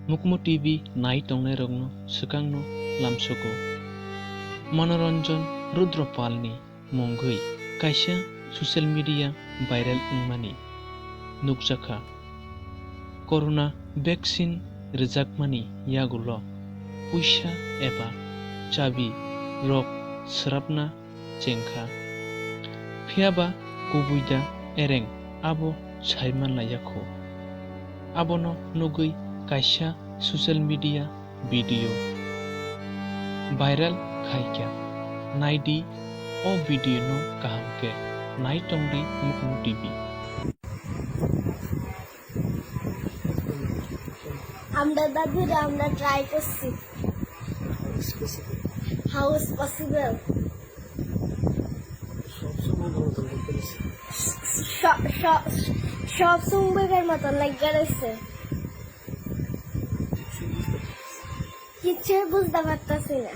Mukmu TV nai tongnai rokno swkangno lamsugo. Manoranjan Rudropalni mungui kaisa social media viral wngmani nukjakha. Corona vaccine rwjakmani yagulo puisa eba chabi rok srapna chengkha. Phiaba kubuida ereng abo saimanlaiyakho. Abono nugui kaisa social media video viral khaikya naidi o video no kahamke nai tongri Mukmu TV. আমরা দাদুরা আমরা try করছি how is possible সব সুন্দরের মতো লাগা রয়েছে কিছু বুঝতে পারতেছি না